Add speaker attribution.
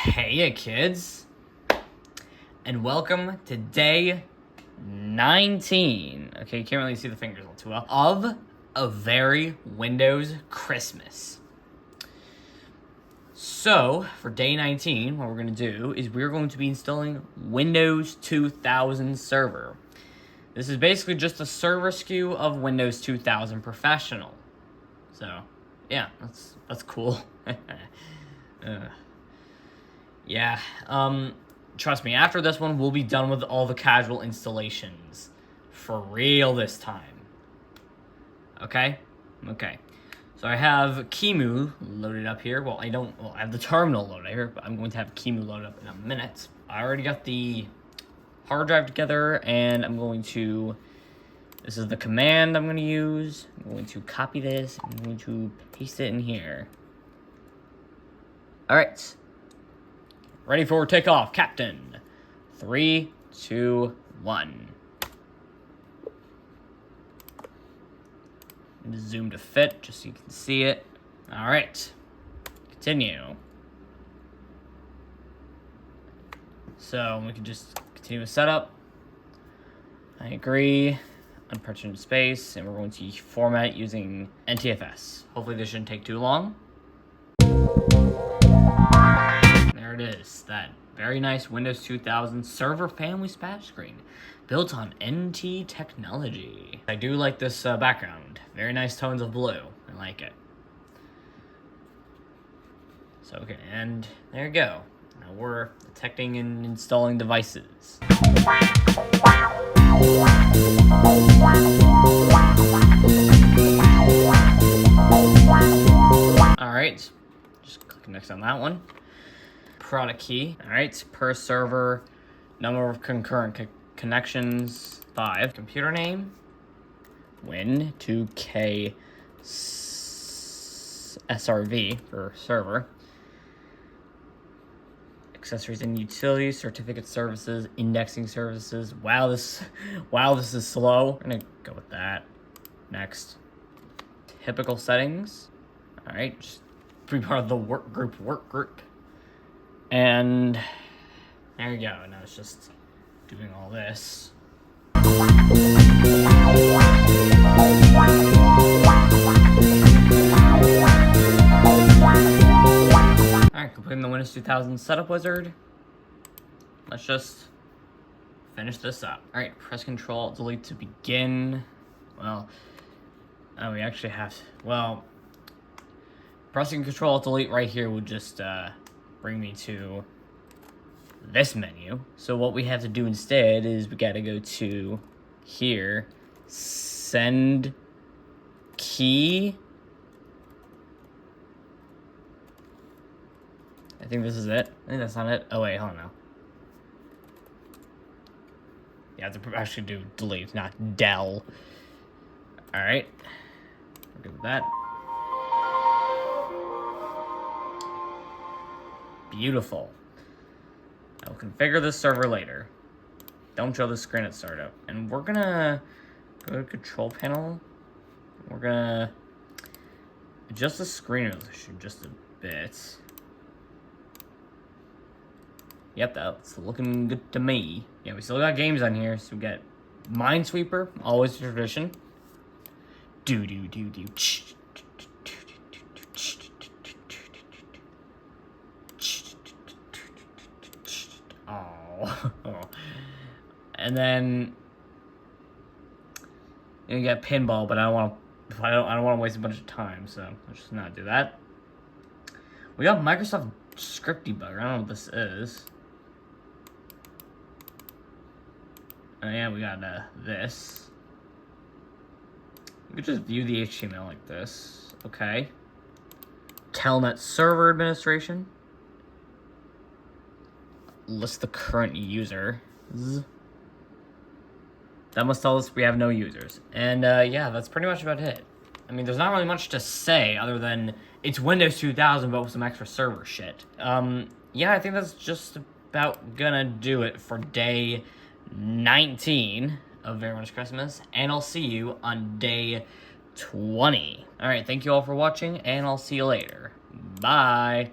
Speaker 1: Hey kids, and welcome to day 19, okay, you can't really see the fingers all too well, of a very Windows Christmas. So, for day 19, what we're going to do is we're going to be installing Windows 2000 Server. This is basically just a server SKU of Windows 2000 Professional. So, yeah, that's cool. Yeah, trust me, after this one, we'll be done with all the casual installations. For real this time. Okay? Okay. So I have QEMU loaded up here. Well, I have the terminal loaded here, but I'm going to have QEMU loaded up in a minute. I already got the hard drive together, and I'm going to... This is the command I'm going to use. I'm going to copy this. I'm going to paste it in here. Alright. Ready for takeoff, Captain. 3, 2, 1. Zoom to fit, just so you can see it. All right, continue. So we can just continue with setup. I agree. Unpartitioned space, and we're going to format it using NTFS. Hopefully this shouldn't take too long. There it is, that very nice Windows 2000 server family splash screen built on NT technology. I do like this background. Very nice tones of blue. I like it. So, okay, and there you go. Now we're detecting and installing devices. Alright, just click next on that one. Product key. Alright, per server, number of concurrent connections, 5. Computer name, Win2K SRV for server. Accessories and utilities, certificate services, indexing services. Wow, this is slow. We're gonna go with that. Next. Typical settings. Alright, just be part of the work group. And there you go. Now it's just doing all this. Alright, completing the Windows 2000 setup wizard. Let's just finish this up. Alright, press Control Delete to begin. Well, we actually have to, well, pressing Control Delete right here would just bring me to this menu. So what we have to do instead is we gotta go to here, send key. I think this is it. I think that's not it. Oh wait, hold on now. You have to actually do delete, not del. Alright. We're good with that. Beautiful. I will configure this server later. Don't show the screen at startup. And we're gonna go to control panel. We're gonna adjust the screen resolution just a bit. Yep, that's looking good to me. Yeah, we still got games on here. So we got Minesweeper, always a tradition. Do. Oh. And then you get pinball, but I don't want to waste a bunch of time, so let's just not do that. We got Microsoft Script Debugger. I don't know what this is. Oh yeah, we got this. You could just view the HTML like this. Okay. Telnet server administration. List the current users. That must tell us we have no users. And yeah, that's pretty much about it. I mean, there's not really much to say other than it's Windows 2000 but with some extra server shit. Yeah, I think that's just about gonna do it for day 19 of Very Much Christmas, and I'll see you on day 20. Alright, thank you all for watching, and I'll see you later. Bye!